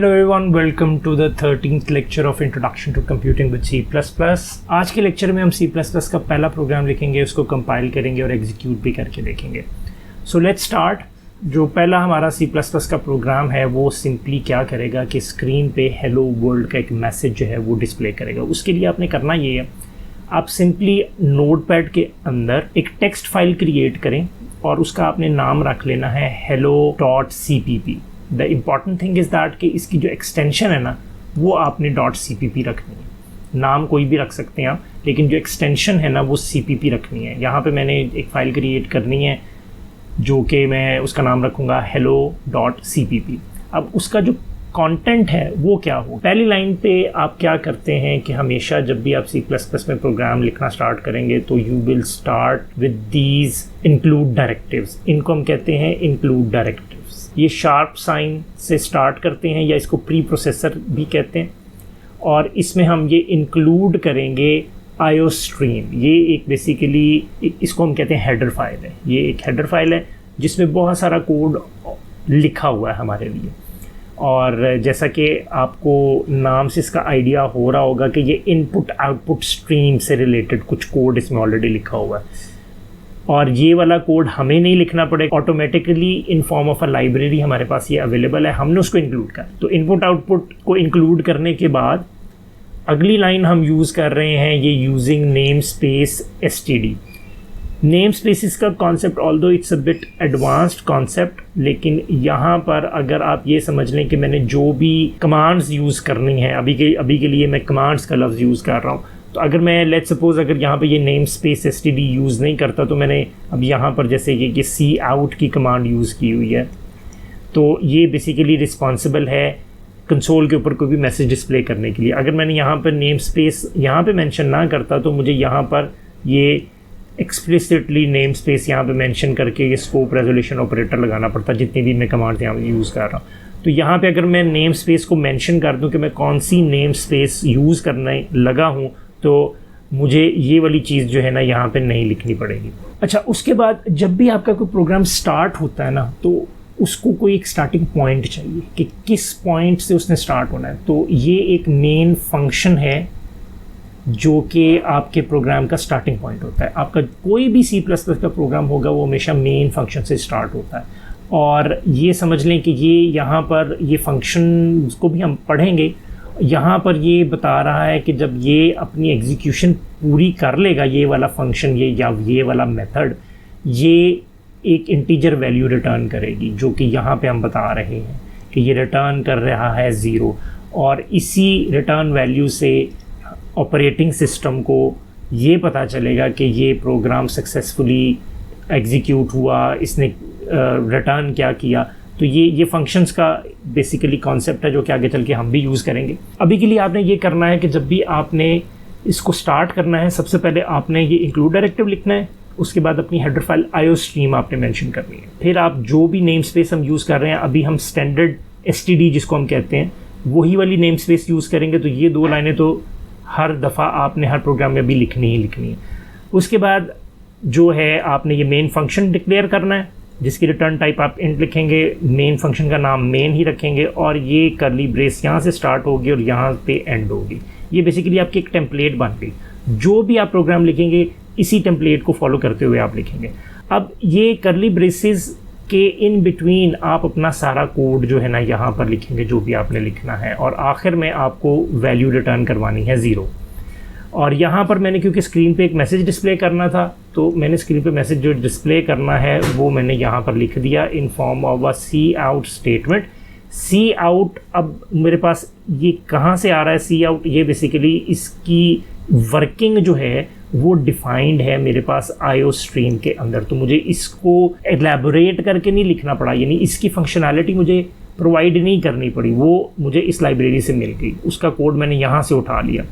Hello everyone, welcome to the 13th lecture of Introduction to Computing with C++. आज के lecture में हम C++ का पहला प्रोग्राम लिखेंगे, उसको कंपाइल करेंगे और एग्जीक्यूट भी करके देखेंगे. So let's start. जो पहला हमारा C++ का प्रोग्राम है वो सिंपली क्या करेगा कि स्क्रीन पे हेलो वर्ल्ड का एक मैसेज जो है वो डिस्प्ले करेगा. उसके लिए आपने करना ये है, आप सिंपली नोटपैड के अंदर एक टेक्स्ट फाइल क्रिएट करें और उसका आपने नाम रख लेना है hello.cpp. The important thing is that कि इसकी जो एक्सटेंशन है ना वो आपने .cpp रखनी है. नाम कोई भी रख सकते हैं आप, लेकिन जो एक्सटेंशन है ना वो cpp रखनी है. यहाँ पे मैंने एक फ़ाइल क्रिएट करनी है जो कि मैं उसका नाम रखूँगा hello.cpp. अब उसका जो कंटेंट है वो क्या हो. पहली लाइन पे आप क्या करते हैं कि हमेशा जब भी आप C++ में प्रोग्राम लिखना स्टार्ट करेंगे तो you will start with these include directives. इनको हम कहते हैं इंक्लूड डायरेक्टिव्स. ये शार्प साइन से स्टार्ट करते हैं या इसको प्री प्रोसेसर भी कहते हैं. और इसमें हम ये इंक्लूड करेंगे आईओ स्ट्रीम. ये एक बेसिकली इसको हम कहते हैं हेडर फाइल है. ये एक हेडर फाइल है जिसमें बहुत सारा कोड लिखा हुआ है हमारे लिए. और जैसा कि आपको नाम से इसका आइडिया हो रहा होगा कि ये इनपुट आउटपुट स्ट्रीम से रिलेटेड कुछ कोड इसमें ऑलरेडी लिखा हुआ है. और ये वाला कोड हमें नहीं लिखना पड़ेगा, automatically in form of a library हमारे पास ये अवेलेबल है. हमने उसको इंक्लूड कर, तो इनपुट आउटपुट को इंक्लूड करने के बाद अगली लाइन हम यूज़ कर रहे हैं ये using name space std. Name spaces का concept although it's a bit advanced concept, लेकिन यहाँ पर अगर आप ये समझ लें कि मैंने जो भी कमांड्स यूज़ करनी है, अभी के लिए मैं कमांड्स का लफ्ज़ यूज़ कर रहा हूँ. तो अगर मैं लेट्स सपोज अगर यहाँ पे ये नेम स्पेस std यूज़ नहीं करता तो मैंने अब यहाँ पर जैसे कि सी आउट की कमांड यूज़ की हुई है, तो ये बेसिकली रिस्पॉन्सिबल है कंसोल के ऊपर कोई भी मैसेज डिस्प्ले करने के लिए. अगर मैंने यहाँ पर नेम स्पेस यहाँ पे मेंशन ना करता तो मुझे यहाँ पर ये एक्सप्लिसिटली नेम स्पेस यहाँ पे मेंशन करके ये स्कोप रेजोल्यूशन ऑपरेटर लगाना पड़ता जितनी भी मैं कमांड यहाँ पे यूज़ कर रहा हूँ. तो यहाँ पे अगर मैं नेम स्पेस को मेंशन कर दूँ कि मैं कौन सी नेम स्पेस यूज़ करने लगा हूँ तो मुझे ये वाली चीज़ जो है ना यहाँ पे नहीं लिखनी पड़ेगी. अच्छा, उसके बाद जब भी आपका कोई प्रोग्राम स्टार्ट होता है ना तो उसको कोई एक स्टार्टिंग पॉइंट चाहिए कि किस पॉइंट से उसने स्टार्ट होना है. तो ये एक मेन फंक्शन है जो कि आपके प्रोग्राम का स्टार्टिंग पॉइंट होता है. आपका कोई भी C++ का प्रोग्राम होगा वो हमेशा मेन फंक्शन से स्टार्ट होता है. और ये समझ लें कि ये यहाँ पर ये फंक्शन को भी हम पढ़ेंगे. यहाँ पर ये बता रहा है कि जब ये अपनी एग्जीक्यूशन पूरी कर लेगा ये वाला फंक्शन ये वाला मेथड, ये एक इंटीजर वैल्यू रिटर्न करेगी जो कि यहाँ पे हम बता रहे हैं कि ये रिटर्न कर रहा है 0. और इसी रिटर्न वैल्यू से ऑपरेटिंग सिस्टम को ये पता चलेगा कि ये प्रोग्राम सक्सेसफुली एग्जीक्यूट हुआ, इसने रिटर्न क्या किया. तो ये फंक्शंस का बेसिकली कॉन्सेप्ट है जो कि आगे चल के हम भी यूज़ करेंगे. अभी के लिए आपने ये करना है कि जब भी आपने इसको स्टार्ट करना है सबसे पहले आपने ये इंक्लूड डायरेक्टिव लिखना है. उसके बाद अपनी हेडर फाइल आईओ स्ट्रीम आपने मेंशन करनी है. फिर आप जो भी नेम स्पेस हम यूज़ कर रहे हैं, अभी हम स्टैंडर्ड std जिसको हम कहते हैं वही वाली नेम स्पेस यूज़ करेंगे. तो ये दो लाइनें तो हर दफ़ा आपने हर प्रोग्राम में भी लिखनी है. उसके बाद जो है आपने ये मेन फंक्शन डिक्लेयर करना है जिसकी रिटर्न टाइप आप इंट लिखेंगे, मेन फंक्शन का नाम मेन ही रखेंगे और ये करली ब्रेस यहाँ से स्टार्ट होगी और यहाँ पे एंड होगी. ये बेसिकली आपकी एक टेम्पलेट बन गई. जो भी आप प्रोग्राम लिखेंगे इसी टेम्पलेट को फॉलो करते हुए आप लिखेंगे. अब ये करली ब्रेसेस के इन बिटवीन आप अपना सारा कोड जो है ना यहाँ पर लिखेंगे जो भी आपने लिखना है और आखिर में आपको वैल्यू रिटर्न करवानी है 0. और यहाँ पर मैंने क्योंकि स्क्रीन पे एक मैसेज डिस्प्ले करना था तो मैंने स्क्रीन पे मैसेज जो डिस्प्ले करना है वो मैंने यहाँ पर लिख दिया in form of a C out statement. C out अब मेरे पास ये कहाँ से आ रहा है सी आउट, ये बेसिकली इसकी वर्किंग जो है वो डिफाइंड है मेरे पास आईओ स्ट्रीम के अंदर. तो मुझे इसको एलैबोरेट करके नहीं लिखना पड़ा, यानी इसकी फंक्शनैलिटी मुझे प्रोवाइड नहीं करनी पड़ी, वो मुझे इस लाइब्रेरी से मिल गई. उसका कोड मैंने यहाँ से उठा लिया.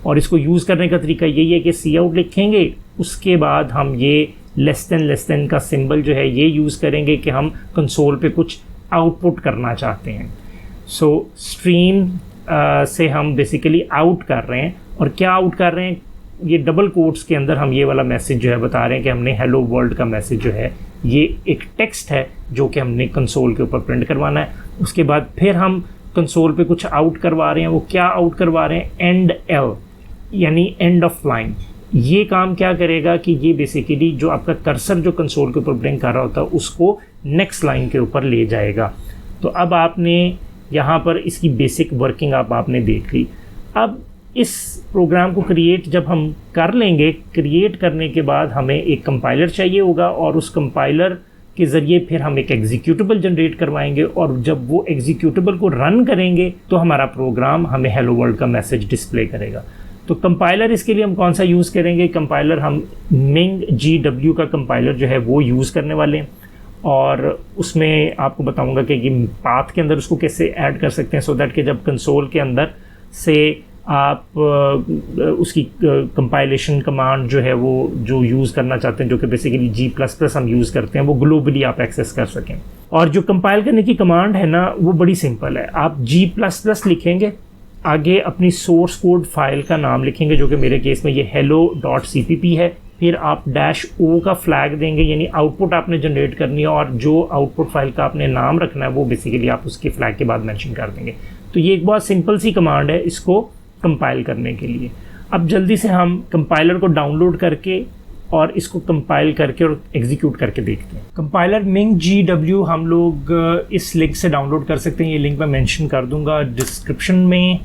और इसको यूज़ करने का तरीका यही है कि सी आउट लिखेंगे, उसके बाद हम ये लेस देन का सिंबल जो है ये यूज़ करेंगे कि हम कंसोल पे कुछ आउटपुट करना चाहते हैं. सो स्ट्रीम से हम बेसिकली आउट कर रहे हैं. और क्या आउट कर रहे हैं, ये डबल कोट्स के अंदर हम ये वाला मैसेज जो है बता रहे हैं कि हमने हेलो वर्ल्ड का मैसेज जो है ये एक टेक्स्ट है जो कि हमने कंसोल के ऊपर प्रिंट करवाना है. उसके बाद फिर हम कंसोल पे कुछ आउट करवा रहे हैं, वो क्या आउट करवा रहे हैं, एंड एल यानी एंड ऑफ लाइन। ये काम क्या करेगा कि ये बेसिकली जो आपका कर्सर जो कंसोल के ऊपर ब्लिंक कर रहा होता है उसको नेक्स्ट लाइन के ऊपर ले जाएगा। तो अब आपने यहाँ पर इसकी बेसिक वर्किंग आपने देख ली। अब इस प्रोग्राम को क्रिएट जब हम कर लेंगे, क्रिएट करने के बाद हमें एक कंपाइलर चाहिए होगा और उस कंपाइलर के ज़रिए फिर हम एक एग्जीक्यूटेबल जनरेट करवाएंगे और जब वो एग्जीक्यूटेबल को रन करेंगे तो हमारा प्रोग्राम हमें हेलो वर्ल्ड का मैसेज डिस्प्ले करेगा। तो कंपाइलर इसके लिए हम कौन सा यूज़ करेंगे, कंपाइलर हम मिंग GW का कंपाइलर जो है वो यूज़ करने वाले हैं और उसमें आपको बताऊंगा कि ये पाथ के अंदर उसको कैसे ऐड कर सकते हैं सो दैट कि जब कंसोल के अंदर से आप उसकी कंपाइलेशन कमांड जो है वो जो यूज़ करना चाहते हैं, जो कि बेसिकली G++ हम यूज़ करते हैं, वो ग्लोबली आप एक्सेस कर सकें। और जो कंपाइल करने की कमांड है ना वो बड़ी सिंपल है। आप G++ लिखेंगे, आगे अपनी सोर्स कोड फाइल का नाम लिखेंगे जो कि मेरे केस में ये hello.cpp है, फिर आप -o का फ्लैग देंगे यानी आउटपुट आपने जनरेट करनी है और जो आउटपुट फाइल का आपने नाम रखना है वो बेसिकली आप उसके फ्लैग के बाद मेंशन कर देंगे। तो ये एक बहुत सिंपल सी कमांड है इसको कंपाइल करने के लिए। अब जल्दी से हम कंपाइलर को डाउनलोड करके और इसको कंपाइल करके और एग्जीक्यूट करके देखते हैं। कंपाइलर मिंग GW हम लोग इस लिंक से डाउनलोड कर सकते हैं, ये लिंक मैं मेंशन कर दूंगा डिस्क्रिप्शन में।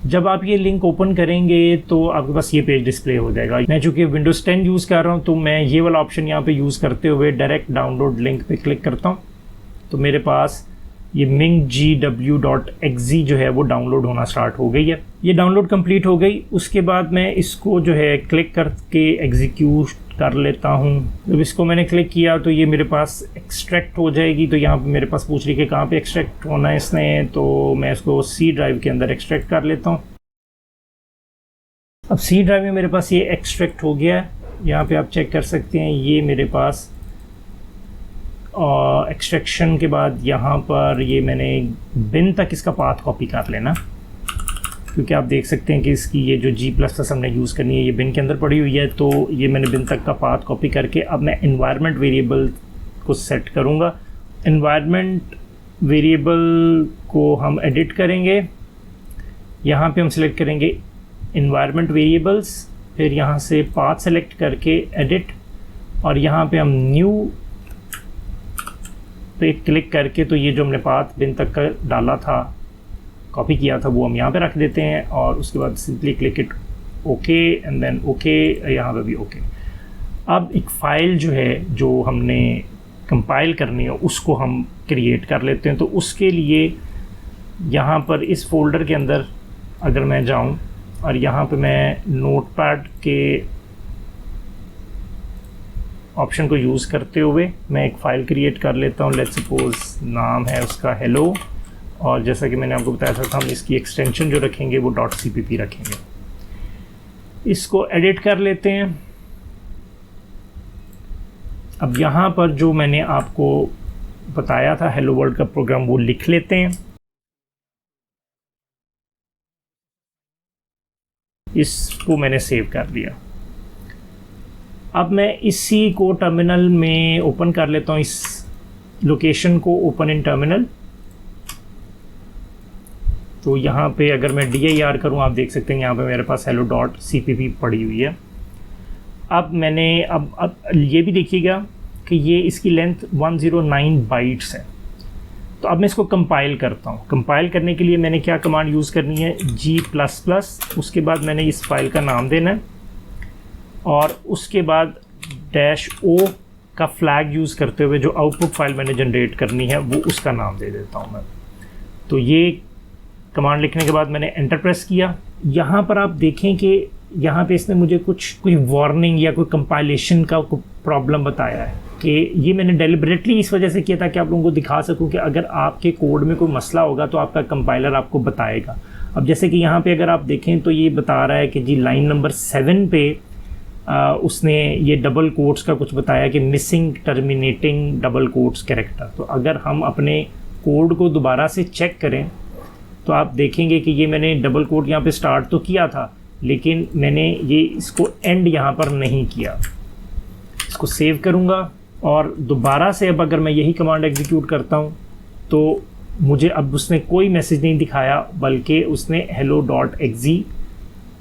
जब आप ये लिंक ओपन करेंगे तो आपके पास ये पेज डिस्प्ले हो जाएगा। मैं चूँकि Windows 10 यूज़ कर रहा हूँ तो मैं ये वाला ऑप्शन यहाँ पे यूज़ करते हुए डायरेक्ट डाउनलोड लिंक पे क्लिक करता हूँ तो मेरे पास ये minggw.exe जो है वो डाउनलोड होना स्टार्ट हो गई है। ये डाउनलोड कंप्लीट हो गई। उसके बाद मैं इसको जो है क्लिक करके एग्जीक्यूट कर लेता हूँ। जब इसको मैंने क्लिक किया तो ये मेरे पास एक्सट्रैक्ट हो जाएगी। तो यहाँ पे मेरे पास पूछ रही है कि कहाँ पे एक्सट्रैक्ट होना है इसने, तो मैं इसको C ड्राइव के अंदर एक्सट्रैक्ट कर लेता हूँ। अब C ड्राइव में मेरे पास ये एक्सट्रैक्ट हो गया है। यहाँ पे आप चेक कर सकते हैं ये मेरे पास और एक्सट्रैक्शन के बाद यहाँ पर ये मैंने बिन तक इसका पाथ कॉपी कर लेना, क्योंकि आप देख सकते हैं कि इसकी ये जो G++ हमने यूज़ करनी है ये बिन के अंदर पड़ी हुई है। तो ये मैंने बिन तक का पाथ कॉपी करके अब मैं एनवायरनमेंट वेरिएबल को सेट करूँगा। एनवायरनमेंट वेरिएबल को हम एडिट करेंगे। यहाँ पे हम सिलेक्ट करेंगे एनवायरनमेंट वेरिएबल्स, फिर यहाँ से पाथ सेलेक्ट करके एडिट और यहाँ पे हम न्यू पे क्लिक करके तो ये जो हमने पाथ बिन तक का डाला था, कॉपी किया था, वो हम यहाँ पे रख देते हैं और उसके बाद simply click it okay and then okay, यहाँ पे भी ओके। अब एक फ़ाइल जो है जो हमने कंपाइल करनी है उसको हम क्रिएट कर लेते हैं। तो उसके लिए यहाँ पर इस फोल्डर के अंदर अगर मैं जाऊँ और यहाँ पे मैं नोटपैड के ऑप्शन को यूज़ करते हुए मैं एक फ़ाइल क्रिएट कर लेता हूँ। लेट्स सपोज नाम है उसका हेलो और जैसा कि मैंने आपको बताया था हम इसकी एक्सटेंशन जो रखेंगे वो .cpp रखेंगे। इसको एडिट कर लेते हैं। अब यहाँ पर जो मैंने आपको बताया था हेलो वर्ल्ड का प्रोग्राम वो लिख लेते हैं। इसको मैंने सेव कर दिया। अब मैं इसी को टर्मिनल में ओपन कर लेता हूँ, इस लोकेशन को ओपन इन टर्मिनल। तो यहाँ पे अगर मैं dir करूँ आप देख सकते हैं यहाँ पे मेरे पास hello.cpp पड़ी हुई है। अब मैंने अब ये भी देखिएगा कि ये इसकी लेंथ 109 बाइट्स है। तो अब मैं इसको कंपाइल करता हूँ। कंपाइल करने के लिए मैंने क्या कमांड यूज़ करनी है, G++, उसके बाद मैंने इस फाइल का नाम देना है और उसके बाद -o का फ्लैग यूज़ करते हुए जो आउटपुट फाइल मैंने जनरेट करनी है वो उसका नाम दे देता हूँ मैं। तो ये कमांड लिखने के बाद मैंने एंटर प्रेस किया। यहाँ पर आप देखें कि यहाँ पे इसने मुझे कोई वार्निंग या कोई कंपाइलेशन का कोई प्रॉब्लम बताया है कि ये मैंने डेलिबरेटली इस वजह से किया था कि आप लोगों को दिखा सकूं कि अगर आपके कोड में कोई मसला होगा तो आपका कंपाइलर आपको बताएगा। अब जैसे कि यहाँ पे अगर आप देखें तो ये बता रहा है कि जी लाइन नंबर 7 पे उसने ये डबल कोट्स का कुछ बताया कि missing terminating double quotes character. तो अगर हम अपने कोड को दोबारा से चेक करें तो आप देखेंगे कि ये मैंने डबल कोट यहाँ पे स्टार्ट तो किया था लेकिन मैंने ये इसको एंड यहाँ पर नहीं किया। इसको सेव करूँगा और दोबारा से अब अगर मैं यही कमांड एग्जीक्यूट करता हूँ तो मुझे अब उसने कोई मैसेज नहीं दिखाया, बल्कि उसने hello.exe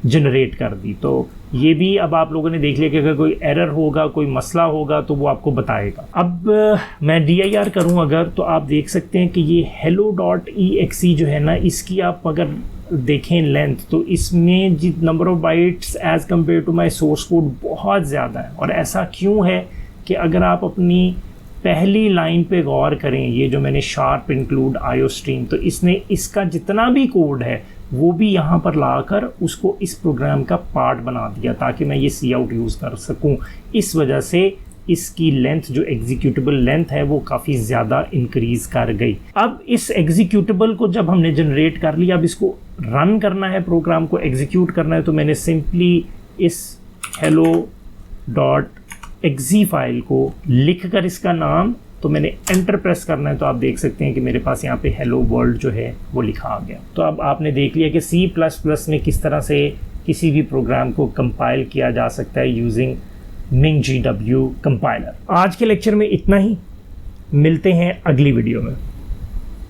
जनरेट कर दी। तो ये भी अब आप लोगों ने देख लिया कि अगर कोई एरर होगा, कोई मसला होगा तो वो आपको बताएगा। अब मैं dir करूं अगर, तो आप देख सकते हैं कि ये hello.exe जो है ना, इसकी आप अगर देखें लेंथ, तो इसमें जी number of bytes as compare to my source code बहुत ज़्यादा है। और ऐसा क्यों है कि अगर आप अपनी पहली लाइन पे गौर करें, ये जो मैंने शार्प इंक्लूड आईओ स्ट्रीम, तो इसने इसका जितना भी कोड है वो भी यहाँ पर लाकर उसको इस प्रोग्राम का पार्ट बना दिया ताकि मैं ये सी आउट यूज़ कर सकूँ। इस वजह से इसकी लेंथ, जो एग्जीक्यूटेबल लेंथ है, वो काफ़ी ज़्यादा इंक्रीज़ कर गई। अब इस एग्जीक्यूटेबल को जब हमने जनरेट कर लिया, अब इसको रन करना है, प्रोग्राम को एग्जीक्यूट करना है, तो मैंने सिंपली इस hello.exe फाइल को लिखकर इसका नाम, तो मैंने एंटर प्रेस करना है, तो आप देख सकते हैं कि मेरे पास यहाँ पे हेलो वर्ल्ड जो है वो लिखा आ गया। तो अब आपने देख लिया कि C++ में किस तरह से किसी भी प्रोग्राम को कंपाइल किया जा सकता है यूजिंग MingGW कंपाइलर। आज के लेक्चर में इतना ही, मिलते हैं अगली वीडियो में।